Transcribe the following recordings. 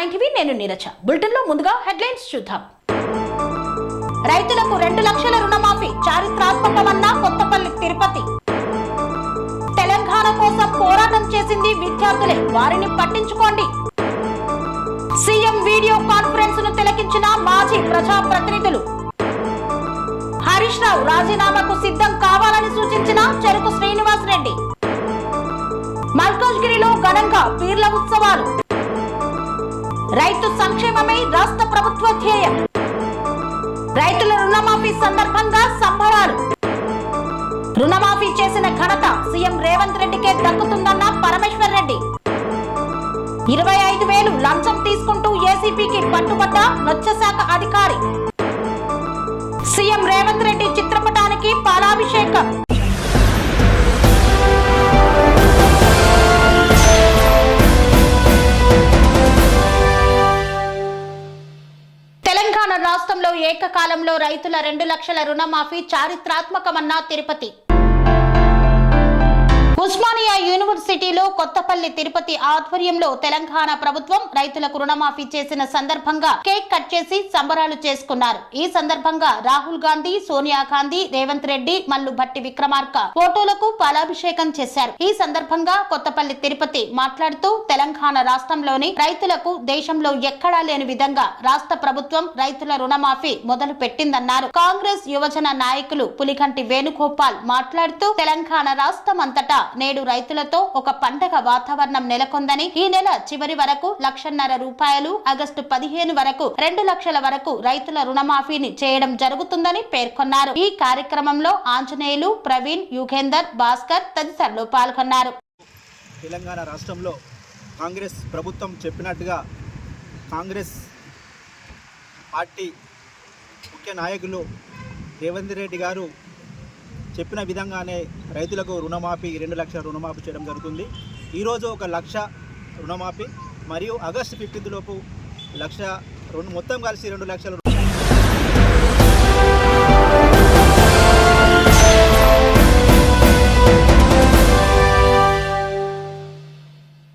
R9 నేను Neeraja. Bulletin లో ముందుగా హెడ్లైన్స్ చూద్దాం. రైతులకు 2 లక్షల రుణమాఫీ చారిత్రాత్మకమన్న కొత్తపల్లి తిరుపతి. తెలంగాణ కోసం పోరాటం చేసింది విద్యార్థులే, వారిని పట్టించుకోండి. సీఎం వీడియో కాన్ఫరెన్స్ ను తిలకించిన మాజీ ప్రజాప్రతినిధులు. హరీష్ రావు రాజీనామాకు సిద్ధం కావాలని సూచించిన చెరుకు శ్రీనివాస్ రెడ్డి. మల్కాజ్గిరిలో ఘనంగా పీర్ల ఉత్సవాలు. రైతు సంక్షేమమే రాష్ట్ర ప్రభుత్వ ధ్యేయం. రైతుల రుణమాఫీ సందర్భంగా సంబరాలు. రుణమాఫీ చేసిన ఘనత సీఎం రేవంత్ రెడ్డికే దక్కుతుందన్న పరమేశ్వర్ రెడ్డి. 25,000 లంచం తీసుకుంటూ ఏసీపీకి పట్టుబడ్డ మత్స్యశాఖ అధికారి. సీఎం రేవంత్ రెడ్డి చిత్రపటానికి పాలాభిషేకం. తెలంగాణ రాష్ట్రంలో ఏకకాలంలో రైతుల 2 లక్షల రుణమాఫీ చారిత్రాత్మకమన్న తిరుపతి. ఉస్మానియా యూనివర్సిటీలో కొత్తపల్లి తిరుపతి ఆధ్వర్యంలో తెలంగాణ ప్రభుత్వం రైతులకు రుణమాఫీ చేసిన సందర్భంగా కేక్ కట్ చేసి సంబరాలు చేసుకున్నారు. ఈ సందర్భంగా రాహుల్ గాంధీ, సోనియా గాంధీ, రేవంత్ రెడ్డి, మల్లు భట్టి విక్రమార్క ఫోటోలకు పాలాభిషేకం చేశారు. ఈ సందర్భంగా కొత్తపల్లి తిరుపతి మాట్లాడుతూ తెలంగాణ రాష్ట్రంలోని రైతులకు దేశంలో ఎక్కడా లేని విధంగా రాష్ట్ర ప్రభుత్వం రైతుల రుణమాఫీ మొదలు పెట్టిందన్నారు. కాంగ్రెస్ యువజన నాయకులు పులికంటి వేణుగోపాల్ మాట్లాడుతూ తెలంగాణ రాష్ట్రం అంతటా నేడు రైతులతో ఒక పండగ వాతావరణం నెలకొందని, ఈ నెల చివరి వరకు 1,50,000 రూపాయలు, ఆగస్టు 15 వరకు 2 లక్షల వరకు రైతుల రుణమాఫీని చేయడం జరుగుతుందని పేర్కొన్నారు. ఈ కార్యక్రమంలో ఆంజనేయులు, ప్రవీణ్, యుగేందర్, భాస్కర్ తదితరులు పాల్గొన్నారు. తెలంగాణ రాష్ట్రంలో కాంగ్రెస్ ప్రభుత్వం చెప్పినట్టుగా కాంగ్రెస్ పార్టీ ముఖ్య నాయకులు రేవంత్ రెడ్డి గారు చెప్పిన విధంగానే రైతులకు రుణమాఫీ 2 లక్షల రుణమాఫీ చేయడం జరుగుతుంది. ఈరోజు 1,00,000 రుణమాఫీ మరియు ఆగస్టు 15 లోపు మొత్తం కలిసి 2 లక్షల.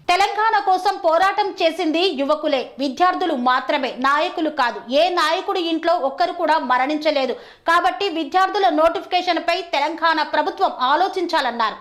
తెలంగాణ కోసం పోరాటం చేసింది యువకులే, విద్యార్థులు మాత్రమే, నాయకులు కాదు. ఏ నాయకుడి ఇంట్లో ఒక్కరు కూడా మరణించలేదు. కాబట్టి విద్యార్థుల నోటిఫికేషన్ పై తెలంగాణ ప్రభుత్వం ఆలోచించాలన్నారు.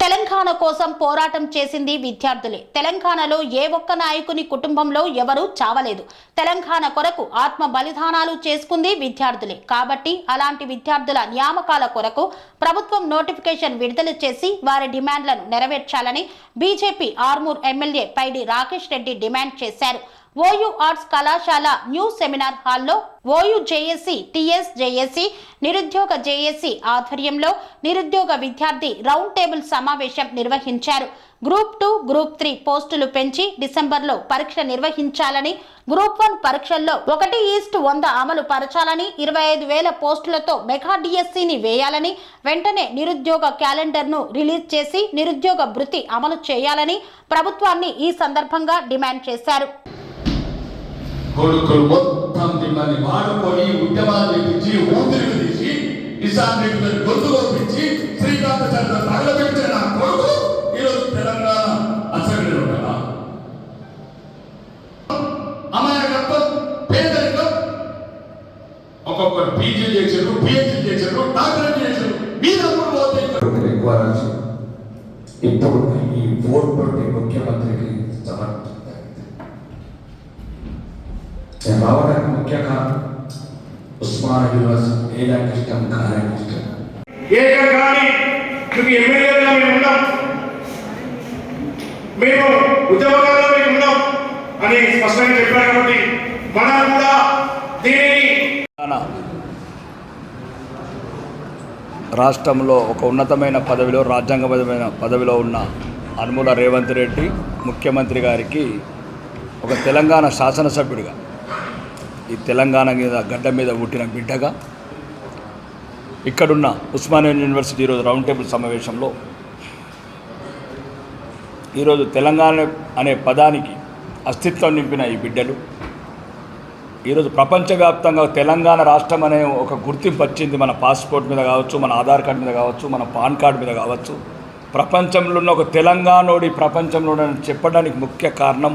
తెలంగాణ కోసం పోరాటం చేసింది విద్యార్థులే. తెలంగాణలో ఏ ఒక్క నాయకుని కుటుంబంలో ఎవరూ చావలేదు. తెలంగాణ కొరకు ఆత్మ బలిదానాలు చేసుకుంది విద్యార్థులే. కాబట్టి అలాంటి విద్యార్థుల నియామకాల కొరకు ప్రభుత్వం నోటిఫికేషన్ విడుదల చేసి వారి డిమాండ్లను నెరవేర్చాలని బీజేపీ ఆర్మూర్ ఎమ్మెల్యే పైడి రాకేష్ రెడ్డి డిమాండ్ చేశారు. ఓయూ ఆర్ట్స్ కళాశాల న్యూ సెమినార్ హాల్లో ఓయూ జేఏసీ, టీఎస్ జేఏసీ, నిరుద్యోగ జేఏసీ ఆధ్వర్యంలో నిరుద్యోగ విద్యార్థి రౌండ్ టేబుల్ సమావేశం నిర్వహించారు. గ్రూప్ 2, గ్రూప్ 3 పోస్టులు పెంచి డిసెంబర్లో పరీక్ష నిర్వహించాలని, గ్రూప్ 1 పరీక్షల్లో 1:100 అమలు పరచాలని, 25,000 పోస్టులతో మెగా డిఎస్సీని వేయాలని, వెంటనే నిరుద్యోగ క్యాలెండర్ను రిలీజ్ చేసి నిరుద్యోగ భృతి అమలు చేయాలని ప్రభుత్వాన్ని ఈ సందర్భంగా డిమాండ్ చేశారు. కొడుకులు మొత్తం మిమ్మల్ని వాడుకొని ఉద్యమాలు చేపించి ఊపిరి తీసి నిజాన్ని గొంతు పంపించి శ్రీకాంత చంద్ర తగలబెట్టిన నా కొడుకు ఈరోజు తెలంగాణ అసెంబ్లీలో కదా. అమాయకత్వం, పేదరికం, ఒక్కొక్కరు పీజీ చేశారు, పిహెచ్డీ చేశారు, డాక్టరేట్ చేశారు. మీరందరూ ఎక్కువ రాసి ఇప్పుడు ఈ ఓటు ముఖ్యమంత్రికి సమర్థ రావడానికి ముఖ్య కారణం ఉస్మానియా యూనివర్సిటీ ఏలాంటి ఇష్టం కాలాంటి ఇష్టం కానీ మీకు ఎమ్మెల్యేగా మేము ఉన్నాం, మేము ఉద్యమకాలంలో మేము ఉన్నాం అని స్పష్టంగా చెప్పారు. కాబట్టి మనం కూడా దీనిని రాష్ట్రంలో ఒక ఉన్నతమైన పదవిలో, రాజ్యాంగబద్ధమైన పదవిలో ఉన్న అనుముల రేవంత్ రెడ్డి ముఖ్యమంత్రి గారికి ఒక తెలంగాణ శాసనసభ్యుడిగా, ఈ తెలంగాణ మీద గడ్డ మీద పుట్టిన బిడ్డగా ఇక్కడున్న ఉస్మానియా యూనివర్సిటీ ఈరోజు రౌండ్ టేబుల్ సమావేశంలో ఈరోజు తెలంగాణ అనే పదానికి అస్తిత్వం నింపిన ఈ బిడ్డలు ఈరోజు ప్రపంచవ్యాప్తంగా తెలంగాణ రాష్ట్రం అనే ఒక గుర్తింపు వచ్చింది. మన పాస్పోర్ట్ మీద కావచ్చు, మన ఆధార్ కార్డు మీద కావచ్చు, మన పాన్ కార్డు మీద కావచ్చు. ప్రపంచంలో ఉన్న ఒక తెలంగాణోడి ప్రపంచంలో చెప్పడానికి ముఖ్య కారణం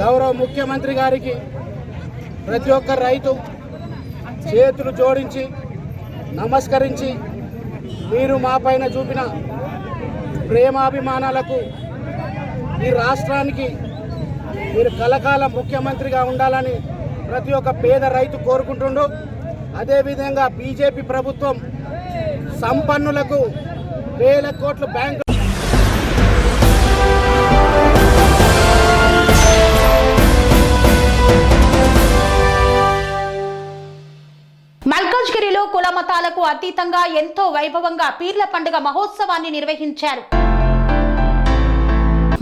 గౌరవ ముఖ్యమంత్రి గారికి ప్రతి ఒక్క రైతు చేతులు జోడించి నమస్కరించి మీరు మా పైన చూపిన ప్రేమాభిమానాలకు ఈ రాష్ట్రానికి మీరు కలకాలం ముఖ్యమంత్రిగా ఉండాలని ప్రతి ఒక్క పేద రైతు కోరుకుంటుండు. అదేవిధంగా బీజేపీ ప్రభుత్వం సంపన్నులకు వేల కోట్ల బ్యాంకు మల్కాజ్గిరిలో కుల మతాలకు అతీతంగా ఎంతో వైభవంగా పీర్ల పండుగ మహోత్సవాన్ని నిర్వహించారు.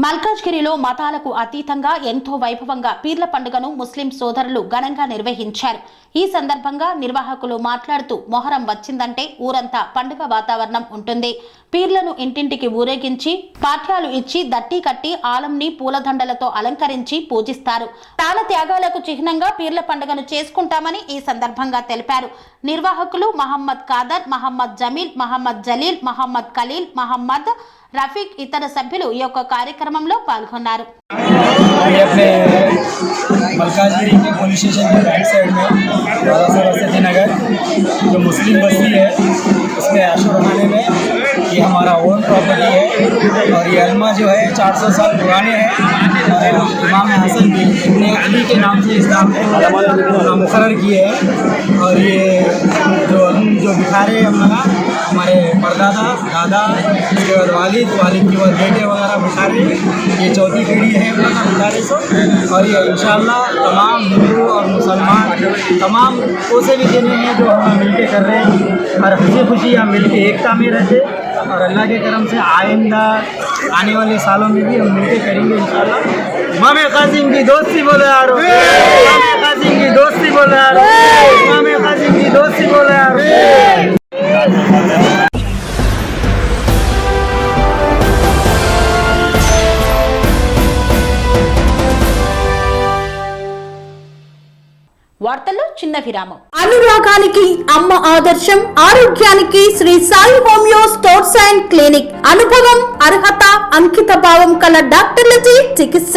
మల్కాజ్గిరిలో మతాలకు అతీతంగా ఎంతో వైభవంగా పీర్ల పండుగను ముస్లిం సోదరులు ఘనంగా నిర్వహించారు. ఈ సందర్భంగా నిర్వాహకులు మాట్లాడుతూ మొహరం వచ్చిందంటే ఊరంతా పండుగ వాతావరణం ఉంటుంది. పీర్లను ఇంటింటికి ఊరేగించి పాఠ్యాలు ఇచ్చి దట్టి కట్టి ఆలంని పూలదండలతో అలంకరించి పూజిస్తారు. ప్రాణ త్యాగాలకు చిహ్నంగా పీర్ల పండుగను చేసుకుంటామని ఈ సందర్భంగా తెలిపారు. నిర్వాహకులు మహమ్మద్ ఖాదర్, మహమ్మద్ జమీల్, మహమ్మద్ జలీల్, మహమ్మద్ ఖలీల్, మహమ్మద్ రఫీక్ ఇతర సభ్యులు ఈ యొక్క కార్యక్రమంలో పాల్గొన్నారు. मलकाजगिरी के पुलिस स्टेशन के राइट साइड में सरस्वती नगर जो मुस्लिम बस्ती है उसमें आशुरमाने में ये हमारा ओन प्रॉपर्टी है और ये अलमा जो है 400 साल पुराने हैं। इमाम हसन भी इब्ने अली के नाम से इस नाम को मुकर्रर किए हैं और ये जो बिखारे हम लोग हमारे परदादा दादा उसके बाद वालिद के बाद बेटे वगैरह बिखारे ये चौथी पीढ़ी है हम लोग बिखारे से और ये इंशाअल्लाह तमाम हिंदू और मुसलमान तमाम कोसे भी देने हैं जो हम मिलके कर रहे हैं और खुशी खुशी हम मिलके एकता में रहते और अल्लाह के करम से आइंदा आने वाले सालों में भी हम मिलके करेंगे इंशाअल्लाह। इमाम कासिम की दोस्ती बोले यार, इमाम कासिम की दोस्ती बोले यार, इमाम कासिम की दोस्ती बोले यार। వార్తల్లో చిన్న విరామం. అనురాగానికి అమ్మ ఆదర్శం, ఆరోగ్యానికి Shri Sai homeo stores and clinic. అనుభవం, అర్హత, అంకిత భావం కల డాక్టర్లచే చికిత్స.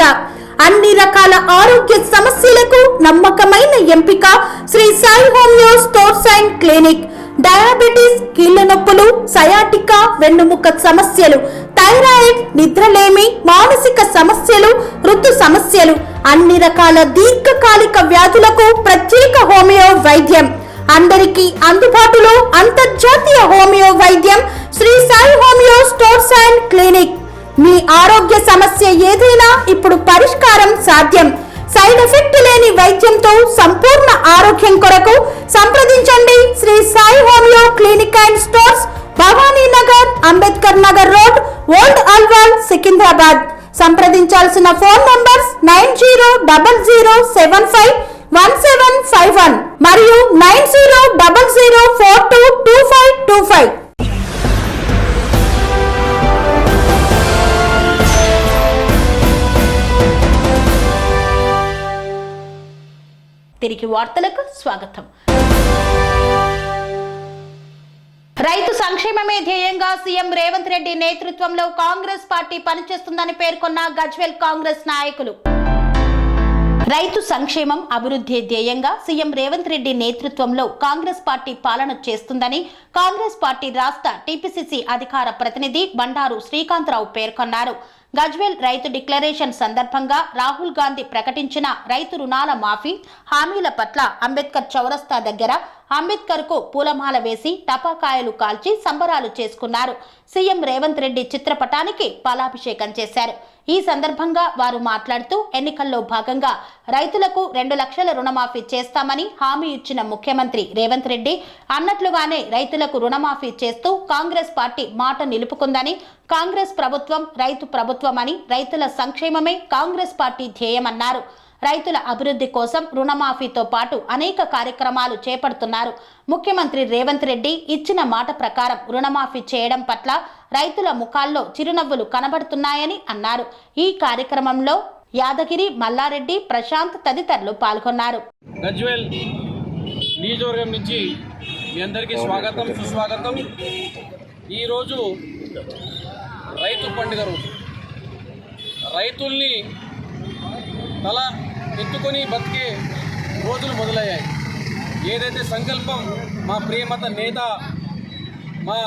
అన్ని రకాల ఆరోగ్య సమస్యలకు నమ్మకమైన ఎంపిక Shri Sai homeo stores and clinic. Diabetes, కీళ్ల నొప్పులు, సయాటికా, వెన్నుముక సమస్యలు, థైరాయిడ్, నిద్రలేమి, మానసిక సమస్యలు, ఋతు సమస్యలు, అన్ని రకాల దీర్ఘకాలిక వ్యాధులకు ప్రత్యేక హోమియో వైద్యం. అందరికీ అందుబాటులో అంతర్జాతీయ హోమియో వైద్యం Shri Sai homeo stores and clinic. మీ ఆరోగ్య సమస్య ఏదైనా ఇప్పుడు పరిష్కారం సాధ్యం. సైడ్ ఎఫెక్ట్ లేని వైద్యంతో సంపూర్ణ ఆరోగ్యం కొరకు సంప్రదించండి Shri Sai homeo clinic and stores, Bhavani Nagar, Ambedkar Nagar road, old Alwal, Secunderabad. సంప్రదించాల్సిన ఫోన్ నంబర్స్ 9000751751 మరియు 9000422525. తిరిగి వార్తలకు స్వాగతం. రైతు సంక్షేమమే ధ్యేయంగా సీఎం రేవంత్ రెడ్డి నేతృత్వంలో కాంగ్రెస్ పార్టీ పనిచేస్తుందని పేర్కొన్న గజ్వేల్ కాంగ్రెస్ నాయకులు. రైతు సంక్షేమం, అభివృద్ధి ధ్యేయంగా సీఎం రేవంత్ రెడ్డి నేతృత్వంలో కాంగ్రెస్ పార్టీ పాలన చేస్తుందని కాంగ్రెస్ పార్టీ రాష్ట్ర టీపీసీసీ అధికార ప్రతినిధి బండారు శ్రీకాంతరావు పేర్కొన్నారు. గజ్వేల్ రైతు డిక్లరేషన్ సందర్భంగా రాహుల్ గాంధీ ప్రకటించిన రైతు రుణాల మాఫీ హామీల పట్ల అంబేద్కర్ చౌరస్తా దగ్గర అంబేద్కర్ కు పూలమాల వేసి టపాకాయలు కాల్చి సంబరాలు చేసుకున్నారు. సీఎం రేవంత్ రెడ్డి చిత్రపటానికి పాలాభిషేకం చేశారు. ఈ సందర్భంగా వారు మాట్లాడుతూ ఎన్నికల్లో భాగంగా రైతులకు 2 లక్షల రుణమాఫీ చేస్తామని హామీ ఇచ్చిన ముఖ్యమంత్రి రేవంత్ రెడ్డి అన్నట్లుగానే రైతులకు రుణమాఫీ చేస్తూ కాంగ్రెస్ పార్టీ మాట నిలుపుకుందని, కాంగ్రెస్ ప్రభుత్వం రైతు ప్రభుత్వమని, రైతుల సంక్షేమమే కాంగ్రెస్ పార్టీ ధ్యేయమన్నారు. రైతుల అభివృద్ధి కోసం రుణమాఫీతో పాటు అనేక కార్యక్రమాలు చేపడుతున్నారు. ముఖ్యమంత్రి రేవంత్ రెడ్డి ఇచ్చిన మాట ప్రకారం రుణమాఫీ చేయడం పట్ల రైతుల ముఖాల్లో చిరునవ్వులు కనబడుతున్నాయని అన్నారు. ఈ కార్యక్రమంలో యాదగిరి, మల్లారెడ్డి, ప్రశాంత్ తదితరులు పాల్గొన్నారు. గజ్వేల్ నియోజకవర్గం నుంచి మీ అందరికీ స్వాగతం, సుస్వాగతం. ఈరోజు రైతు పండుగ రోజు. రైతుల్ని తల ఎత్తుకొని బతికే రోజులు మొదలయ్యాయి. ఏదైతే సంకల్పం మా ప్రియమత నేత, మా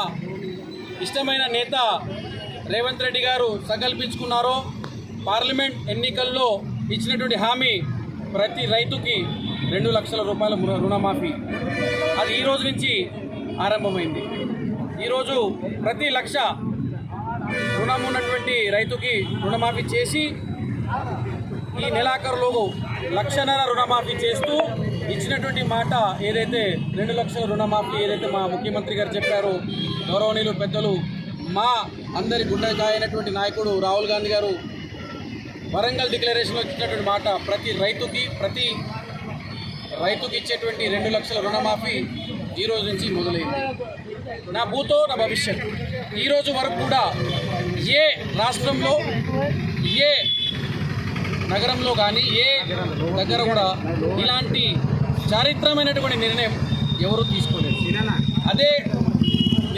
ఇష్టమైన నేత రేవంత్ రెడ్డి గారు సంకల్పించుకున్నారో, పార్లమెంట్ ఎన్నికల్లో ఇచ్చినటువంటి హామీ ప్రతి రైతుకి 2 లక్షల రూపాయల రుణమాఫీ, అది ఈ రోజు నుంచి ఆరంభమైంది. ఈరోజు ప్రతి లక్ష రుణం ఉన్నటువంటి రైతుకి రుణమాఫీ చేసి ఈ నెలాఖరులోపు 1.5 లక్షల రుణమాఫీ చేస్తూ ఇచ్చినటువంటి మాట ఏదైతే 2 లక్షల రుణమాఫీ ఏదైతే మా ముఖ్యమంత్రి గారు చెప్పారో, గౌరవనీయులు పెద్దలు మా అందరి గుండెకాయ అయినటువంటి నాయకుడు రాహుల్ గాంధీ గారు వరంగల్ డిక్లరేషన్లో ఇచ్చినటువంటి మాట ప్రతి రైతుకి ఇచ్చేటువంటి 2 లక్షల రుణమాఫీ ఈ రోజు నుంచి మొదలైంది. నా భూతో నా భవిష్యత్. ఈరోజు వరకు కూడా ఏ రాష్ట్రంలో, ఏ నగరంలో కానీ, ఏ దగ్గర కూడా ఇలాంటి చారిత్రమైనటువంటి నిర్ణయం ఎవరూ తీసుకోలేదు. అదే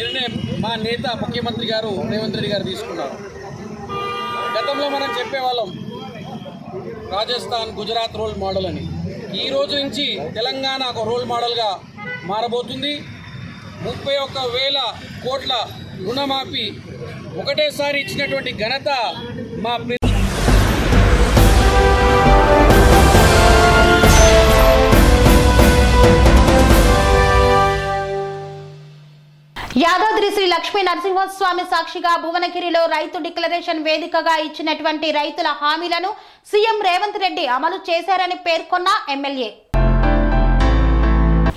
నిర్ణయం మా నేత ముఖ్యమంత్రి గారు రేవంత్ రెడ్డి గారు తీసుకున్నారు. గతంలో మనం చెప్పేవాళ్ళం రాజస్థాన్, గుజరాత్ రోల్ మోడల్ అని. ఈ రోజు నుంచి తెలంగాణ ఒక రోల్ మోడల్గా మారబోతుంది. 31,000 కోట్ల రుణమాఫీ ఒకటేసారి ఇచ్చినటువంటి ఘనత మా యాదాద్రి శ్రీ లక్ష్మీ నరసింహస్వామి సాక్షిగా భువనగిరిలో రైతు డిక్లరేషన్ వేదికగా ఇచ్చినటువంటి రైతుల హామీలను సీఎం రేవంత్ రెడ్డి అమలు చేశారని పేర్కొన్న ఎమ్మెల్యే.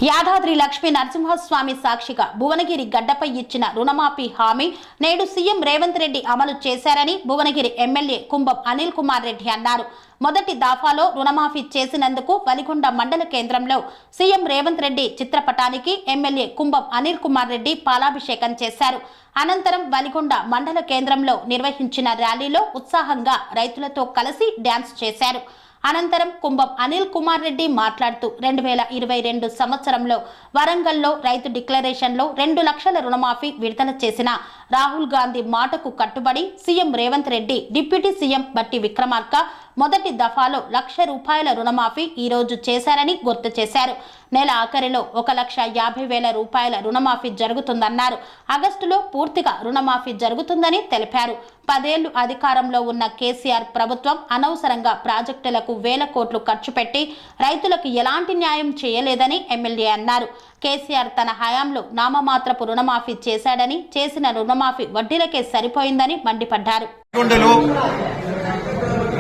యాదాద్రి లక్ష్మీ నరసింహస్వామి సాక్షిగా భువనగిరి గడ్డపై ఇచ్చిన రుణమాఫీ హామీ నేడు సీఎం రేవంత్ రెడ్డి అమలు చేశారని భువనగిరి ఎమ్మెల్యే కుంభం అనిల్ కుమార్ రెడ్డి అన్నారు. మొదటి దఫాలో రుణమాఫీ చేసినందుకు వలిగొండ మండల కేంద్రంలో సీఎం రేవంత్ రెడ్డి చిత్రపటానికి ఎమ్మెల్యే కుంభం అనిల్ కుమార్ రెడ్డి పాలాభిషేకం చేశారు. అనంతరం వలిగొండ మండల కేంద్రంలో నిర్వహించిన ర్యాలీలో ఉత్సాహంగా రైతులతో కలిసి డ్యాన్స్ చేశారు. అనంతరం కుంభం అనిల్ కుమార్ రెడ్డి మాట్లాడుతూ 2022 సంవత్సరంలో వరంగల్లో రైతు డిక్లరేషన్లో 2 లక్షల రుణమాఫీ విడుదల చేసిన రాహుల్ గాంధీ మాటకు కట్టుబడి CM Revanth Reddy, deputy CM బట్టి విక్రమార్క మొదటి దఫాలో 1 లక్ష రూపాయల రుణమాఫీ ఈ రోజు చేశారని గుర్తు చేశారు. నెల ఆఖరిలో 1,50,000 రూపాయల రుణమాఫీ జరుగుతుందన్నారు. ఆగస్టులో పూర్తిగా రుణమాఫీ జరుగుతుందని తెలిపారు. 10 ఏళ్లు అధికారంలో ఉన్న కేసీఆర్ ప్రభుత్వం అనవసరంగా ప్రాజెక్టులకు 1,000 కోట్లు ఖర్చు పెట్టి రైతులకు ఎలాంటి న్యాయం చేయలేదని ఎమ్మెల్యే అన్నారు. కేసీఆర్ తన హయాంలో నామమాత్రపు రుణమాఫీ చేశాడని, చేసిన రుణమాఫీ వడ్డీలకే సరిపోయిందని మండిపడ్డారు.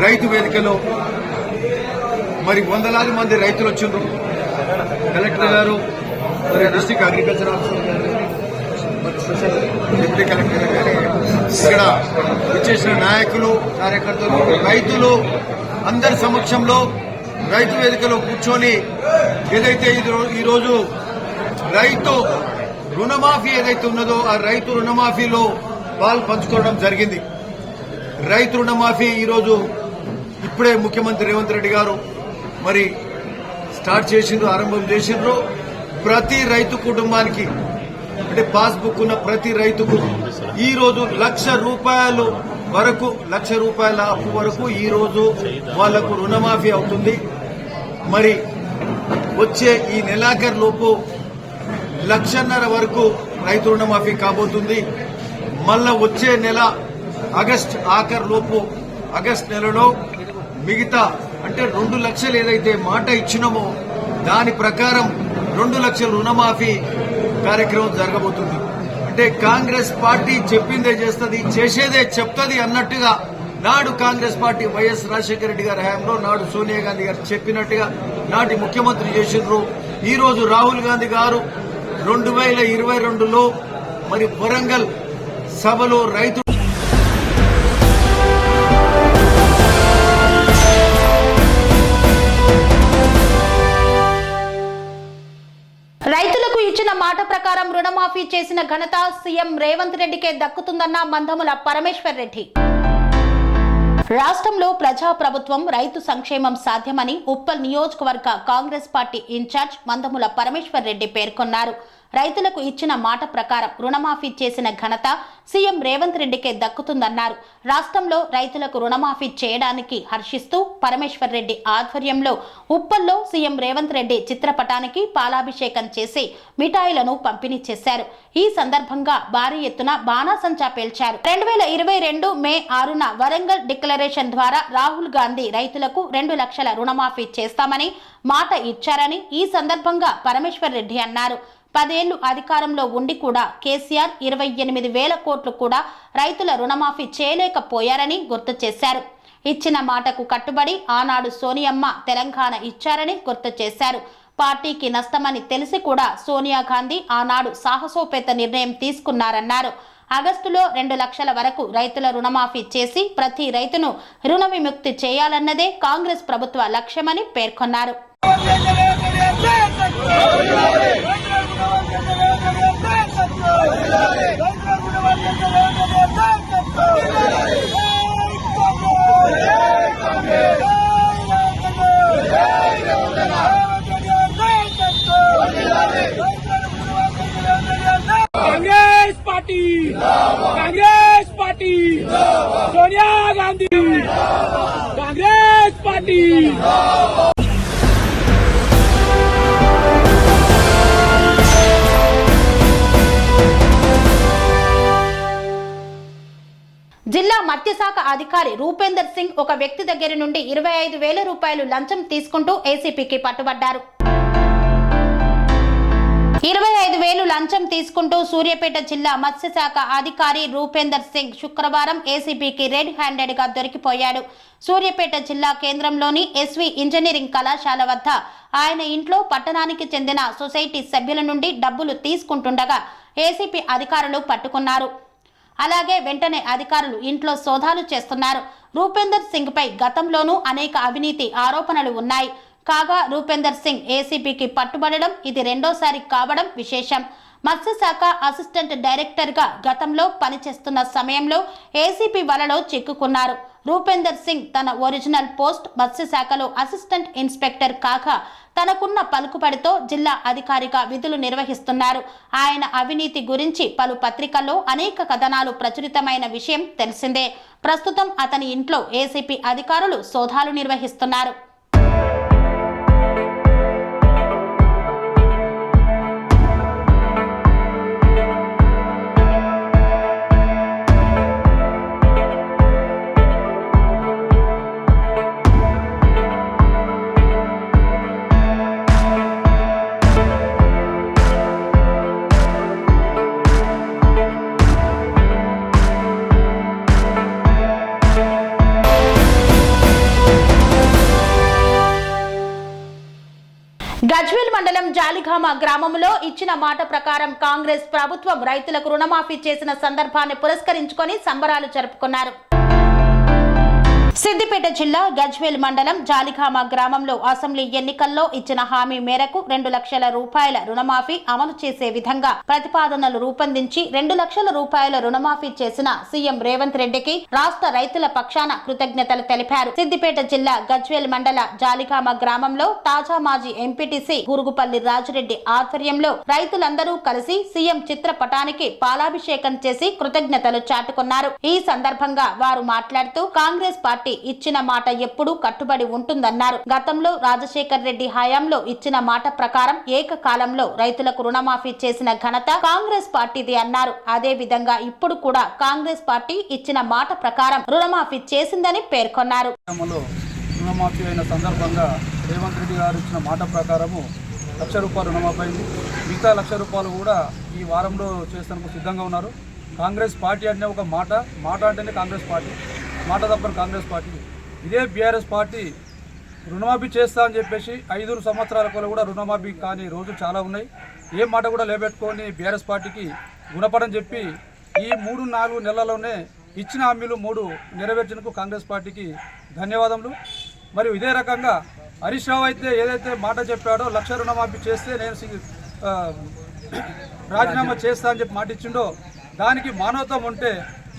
రైతు వేదికలో మరి వందలాది మంది రైతులు వచ్చిండ్రు. కలెక్టర్ గారు, మరి డిస్ట్రిక్ట్ అగ్రికల్చర్ ఆఫీసర్ గారు, డిప్యూటీ కలెక్టర్ గారు, ఇక్కడ వచ్చేసిన నాయకులు, కార్యకర్తలు, రైతులు అందరి సమక్షంలో రైతు వేదికలో కూర్చొని ఏదైతే ఈరోజు రైతు రుణమాఫీ ఏదైతే ఉన్నదో ఆ రైతు రుణమాఫీలో పాలు పంచుకోవడం జరిగింది. రైతు రుణమాఫీ ఈరోజు ఇప్పుడే ముఖ్యమంత్రి రేవంత్ రెడ్డి గారు మరి స్టార్ట్ చేసిండ్రు, ఆరంభం చేసిండ్రు. ప్రతి రైతు కుటుంబానికి అంటే పాస్బుక్ ఉన్న ప్రతి రైతుకు ఈ రోజు 1 లక్ష రూపాయల వరకు, 1 లక్ష రూపాయల అప్పు వరకు ఈ రోజు వాళ్లకు రుణమాఫీ అవుతుంది. మరి వచ్చే ఈ నెలాఖరు లోపు 1.5 లక్షల వరకు రైతు రుణమాఫీ కాబోతుంది. మళ్ళా వచ్చే నెల ఆగస్టు ఆఖరు లోపు, ఆగస్టు నెలలో మిగతా అంటే 2 లక్షలు ఏదైతే మాట ఇచ్చినామో దాని ప్రకారం 2 లక్షల రుణమాఫీ కార్యక్రమం జరగబోతుంది. అంటే కాంగ్రెస్ పార్టీ చెప్పిందే చేస్తుంది, చేసేదే చెప్తుంది అన్నట్టుగా నాడు కాంగ్రెస్ పార్టీ వైఎస్ రాజశేఖర రెడ్డి గారి హయాంలో, నాడు సోనియా గాంధీ గారు చెప్పినట్టుగా నాటి ముఖ్యమంత్రి చేసిండ్రు. ఈ రోజు రాహుల్ గాంధీ గారు 2022లో మరి వరంగల్ సభలో రైతు రైతులకు ఇచ్చిన మాట ప్రకారం రుణమాఫీ చేసిన ఘనత సీఎం రేవంత్ రెడ్డికే దక్కుతుందన్న మందముల పరమేశ్వర్ రెడ్డి. రాష్ట్రంలో ప్రజాప్రభుత్వం, రైతు సంక్షేమం సాధ్యమని ఉప్పల్ నియోజకవర్గ కాంగ్రెస్ పార్టీ ఇన్ఛార్జ్ మందముల పరమేశ్వర్ రెడ్డి పేర్కొన్నారు. రైతులకు ఇచ్చిన మాట ప్రకారం రుణమాఫీ చేసిన ఘనత సీఎం రేవంత్ రెడ్డికే దక్కుతుందన్నారు. రాష్ట్రంలో రైతులకు రుణమాఫీ చేయడానికి హర్షిస్తూ పరమేశ్వర్ రెడ్డి ఆధ్వర్యంలో ఉప్పల్లో సీఎం రేవంత్ రెడ్డి చిత్రపటానికి పాలాభిషేకం చేసి మిఠాయిలను పంపిణీ చేశారు. ఈ సందర్భంగా భారీ ఎత్తున బాణాసంచా పేల్చారు. 2022 మే 6న వరంగల్ డిక్లరేషన్ ద్వారా రాహుల్ గాంధీ రైతులకు 2 లక్షల రుణమాఫీ చేస్తామని మాట ఇచ్చారని ఈ సందర్భంగా పరమేశ్వర్ రెడ్డి అన్నారు. 10 ఏళ్లు అధికారంలో ఉండి కూడా కేసీఆర్ 28,000 కోట్లు కూడా రైతుల రుణమాఫీ చేయలేకపోయారని గుర్తు చేశారు. ఇచ్చిన మాటకు కట్టుబడి ఆనాడు సోనియమ్మ తెలంగాణ ఇచ్చారని గుర్తు చేశారు. పార్టీకి నష్టమని తెలిసి కూడా సోనియా గాంధీ ఆనాడు సాహసోపేత నిర్ణయం తీసుకున్నారన్నారు. ఆగస్టులో 2 లక్షల వరకు రైతుల రుణమాఫీ చేసి ప్రతి రైతును రుణ విముక్తి చేయాలన్నదే కాంగ్రెస్ ప్రభుత్వ లక్ష్యమని పేర్కొన్నారు. कांग्रेस पार्टी सोनिया गांधी कांग्रेस पार्टी జిల్లా మత్స్యశాఖ అధికారి రూపేందర్ సింగ్ ఒక వ్యక్తి దగ్గర నుండి 25,000 రూపాయలు లంచం తీసుకుంటూ ఏసీపీకి పట్టుబడ్డారు. 25,000 లంచం తీసుకుంటూ సూర్యాపేట జిల్లా మత్స్యశాఖ అధికారి రూపేందర్ సింగ్ శుక్రవారం ఏసీబీకి రెడ్ హ్యాండెడ్ గా దొరికిపోయాడు. సూర్యాపేట జిల్లా కేంద్రంలోని ఎస్వి ఇంజనీరింగ్ కళాశాల వద్ద ఆయన ఇంట్లో పట్టణానికి చెందిన సొసైటీ సభ్యుల నుండి డబ్బులు తీసుకుంటుండగా ఏసీపీ అధికారులు పట్టుకున్నారు. అలాగే వెంటనే అధికారులు ఇంట్లో సోదాలు చేస్తున్నారు. రూపేందర్ సింగ్ పై గతంలోనూ అనేక అవినీతి ఆరోపణలు ఉన్నాయి. కాగా రూపేందర్ సింగ్ ఏసీబీకి పట్టుబడడం ఇది రెండోసారి కావడం విశేషం. మత్స్యశాఖ అసిస్టెంట్ డైరెక్టర్ గా గతంలో పనిచేస్తున్న సమయంలో ఏసీపీ వలలో చిక్కుకున్నారు. రూపేందర్ సింగ్ తన ఒరిజినల్ పోస్ట్ మత్స్యశాఖలో అసిస్టెంట్ ఇన్స్పెక్టర్ కాగా తనకున్న పలుకుబడితో జిల్లా అధికారిగా విధులు నిర్వహిస్తున్నారు. ఆయన అవినీతి గురించి పలు పత్రికల్లో అనేక కథనాలు ప్రచురితమైన విషయం తెలిసిందే. ప్రస్తుతం అతని ఇంట్లో ఏసీపీ అధికారులు సోదాలు నిర్వహిస్తున్నారు. గజ్వేల్ మండలం జాలిగామ గ్రామంలో ఇచ్చిన మాట ప్రకారం కాంగ్రెస్ ప్రభుత్వం రైతులకు రుణమాఫీ చేసిన సందర్భాన్ని పురస్కరించుకొని సంబరాలు జరుపుకున్నారు. సిద్దిపేట జిల్లా గజ్వేల్ మండలం జాలిగామ గ్రామంలో అసెంబ్లీ ఎన్నికల్లో ఇచ్చిన హామీ మేరకు 2 లక్షల రూపాయల రుణమాఫీ అమలు చేసే విధంగా ప్రతిపాదనలు రూపొందించి 2 లక్షల రూపాయల రుణమాఫీ చేసిన సీఎం రేవంత్ రెడ్డికి రాష్ట్ర రైతుల పక్షాన కృతజ్ఞతలు తెలిపారు. సిద్దిపేట జిల్లా గజ్వేల్ మండల జాలిగామ గ్రామంలో తాజా మాజీ ఎంపీటీసీ గురుగుపల్లి రాజిరెడ్డి ఆధ్వర్యంలో రైతులందరూ కలిసి సీఎం చిత్రపటానికి పాలాభిషేకం చేసి కృతజ్ఞతలు చాటుకున్నారు. ఈ సందర్భంగా వారు మాట్లాడుతూ కాంగ్రెస్ పార్టీ ఇచ్చిన మాట ఎప్పుడూ కట్టుబడి ఉంటుందన్నారు. గతంలో రాజశేఖర్ రెడ్డి హయాంలో ఇచ్చిన మాట ప్రకారం ఏకకాలంలో రైతులకు రుణమాఫీ చేసిన ఘనత కాంగ్రెస్ పార్టీది అన్నారు. అదే విధంగా ఇప్పుడు కూడా కాంగ్రెస్ పార్టీ ఇచ్చిన మాట ప్రకారం రుణమాఫీ చేసిందని పేర్కొన్నారు. రుణమాఫీ అయిన సందర్భంగా రేవంత్ రెడ్డి గారు ఇచ్చిన మాట ప్రకారము 1 లక్ష రూపాయలు రుణమాఫీ అయింది. మిగతా 1 లక్ష రూపాయలు కూడా ఈ వారంలో చేసేందుకు సిద్ధంగా ఉన్నారు. కాంగ్రెస్ పార్టీ అంటే ఒక మాట అంటేనే కాంగ్రెస్ పార్టీ, మాట తప్పని కాంగ్రెస్ పార్టీ. ఇదే బీఆర్ఎస్ పార్టీ రుణమాఫీ చేస్తా అని చెప్పేసి 5 సంవత్సరాల కూడా రుణమాఫీ కానీ రోజులు చాలా ఉన్నాయి. ఏ మాట కూడా లేబెట్టుకొని బీఆర్ఎస్ పార్టీకి గుణపడని చెప్పి ఈ 3-4 నెలల్లోనే ఇచ్చిన హామీలు 3 నెరవేర్చినందుకు కాంగ్రెస్ పార్టీకి ధన్యవాదములు. మరియు ఇదే రకంగా హరీష్ రావు అయితే ఏదైతే మాట చెప్పాడో 1 లక్ష రుణమాఫీ చేస్తే నేను రాజీనామా చేస్తా అని చెప్పి మాట ఇచ్చిండో దానికి మానవత్వం ఉంటే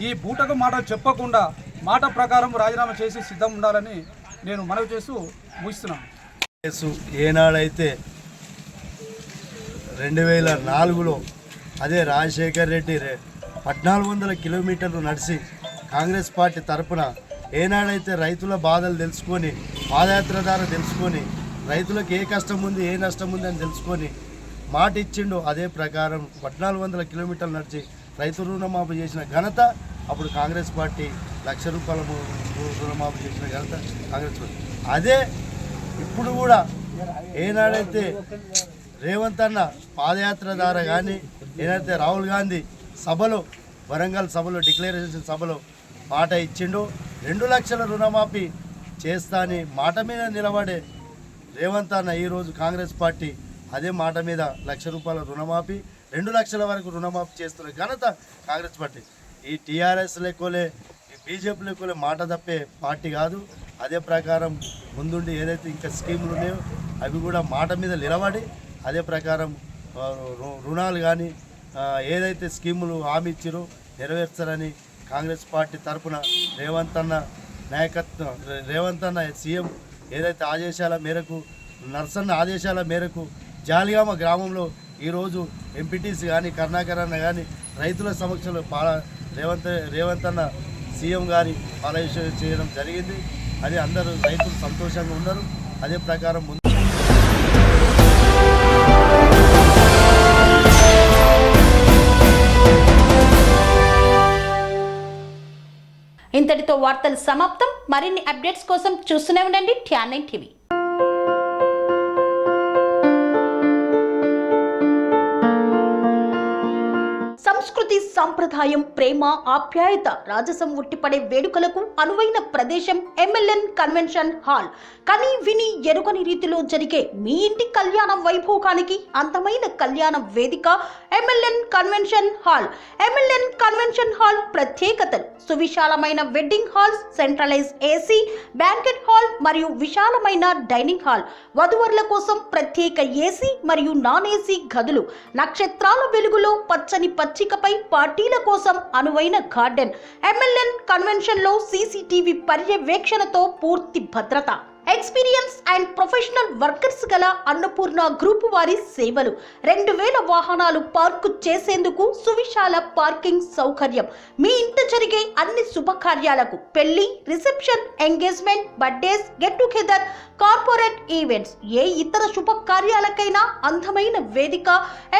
ఈ బూటకు మాట చెప్పకుండా మాట ప్రకారం రాజీనామా చేసి సిద్ధం ఉండాలని నేను మనవి చేస్తూ ముగిస్తున్నాను. ఏనాడైతే 2004లో అదే రాజశేఖర్ రెడ్డి 1400 కిలోమీటర్లు నడిచి కాంగ్రెస్ పార్టీ తరపున ఏనాడైతే రైతుల బాధలు తెలుసుకొని పాదయాత్ర ద్వారా తెలుసుకొని రైతులకు ఏ కష్టం ఉంది ఏ నష్టం ఉంది అని తెలుసుకొని మాట ఇచ్చిండు. అదే ప్రకారం 1400 కిలోమీటర్లు నడిచి రైతు రుణమాఫీ చేసిన ఘనత అప్పుడు కాంగ్రెస్ పార్టీ, ₹1,00,000 రుణమాఫీ చేసిన ఘనత కాంగ్రెస్ పార్టీ. అదే ఇప్పుడు కూడా ఏనాడైతే రేవంత్ అన్న పాదయాత్ర ద్వారా కానీ ఏదైతే రాహుల్ గాంధీ సభలో వరంగల్ సభలో డిక్లరేషన్ సభలో మాట ఇచ్చిండో 2 లక్షల రుణమాఫీ చేస్తా అని మాట మీద నిలబడే రేవంత్ అన్న ఈరోజు కాంగ్రెస్ పార్టీ అదే మాట మీద ₹1,00,000 రుణమాఫీ 2 లక్షల వరకు రుణమాఫీ చేస్తున్న ఘనత కాంగ్రెస్ పార్టీ. ఈ టీఆర్ఎస్ లెక్కలే ఈ బీజేపీ లెక్కలే మాట తప్పే పార్టీ కాదు. అదే ప్రకారం ముందుండి ఏదైతే ఇంకా స్కీములు ఉన్నాయో అవి కూడా మాట మీద నిలబడి అదే ప్రకారం రుణాలు కానీ ఏదైతే స్కీములు హామీ ఇచ్చారో నెరవేర్చారని కాంగ్రెస్ పార్టీ తరఫున రేవంత్ అన్న నాయకత్వం, రేవంత్ అన్న సీఎం ఏదైతే ఆదేశాల మేరకు, నర్సన్న ఆదేశాల మేరకు జాలిగామ గ్రామంలో ఈరోజు ఎంపీటీసీ కానీ కరుణాకర్ అన్న కానీ రైతుల సమక్షంలో రేవంత్ అన్న సీఎం గారి పాలన చేయడం జరిగింది. అది అందరూ రైతులు సంతోషంగా ఉన్నారు. అదే ప్రకారం ముందు ఇంతటితో వార్తలు సమాప్తం. మరిన్ని అప్డేట్స్ కోసం చూస్తూనే ఉండండి TN9 టీవీ. సంస్కృతి, సంప్రదాయం, ప్రేమ, ఆప్యాయత, రాజసం ఉట్టిపడే వేడుకలకు అనువైన ప్రదేశం MLN కన్వెన్షన్ హాల్. కని విని ఎరుగని రీతిలో జరిగే మీ ఇంటి కళ్యాణ వైభోగానికి అందమైన కళ్యాణ వేదిక MLN convention hall. MLN convention hall ప్రత్యేకతలు: సువిశాలమైన wedding halls, centralise AC, banquet hall మరియు విశాలమైన డైనింగ్ హాల్. వధువరుల కోసం ప్రత్యేక AC మరియు నాన్ AC గదులు. నక్షత్రాల వెలుగులో పచ్చని పచ్చికపై పార్టీల కోసం అనువైన గార్డెన్. MLN కన్వెన్షన్ లో CCTV పర్యవేక్షణతో పూర్తి భద్రత. ఎక్స్పీరియన్స్ అండ్ ప్రొఫెషనల్ వర్కర్స్ గల అన్నపూర్ణ గ్రూప్ వారి సేవలు. 2000 వాహనాలు పార్కు చేసేందుకు సువిశాల పార్కింగ్ సౌకర్యం. మీ ఇంట జరిగే అన్ని శుభకార్యాలకు, పెళ్లి, reception, engagement, birthdays, get together, corporate events, ఏ ఇతర శుభకార్యాలకైనా అందమైన వేదిక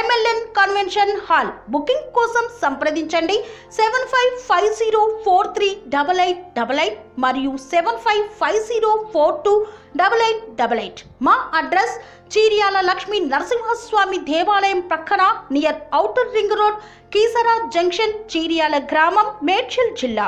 MLN కన్వెన్షన్ హాల్. బుకింగ్ కోసం సంప్రదించండి 7550438888 మరియు 7550428888. మా అడ్రస్ చీర్యాల లక్ష్మీ నరసింహస్వామి దేవాలయం ప్రక్కన, near outer ring road, Keesara junction, Cheeryal గ్రామం, మేడ్చల్ జిల్లా.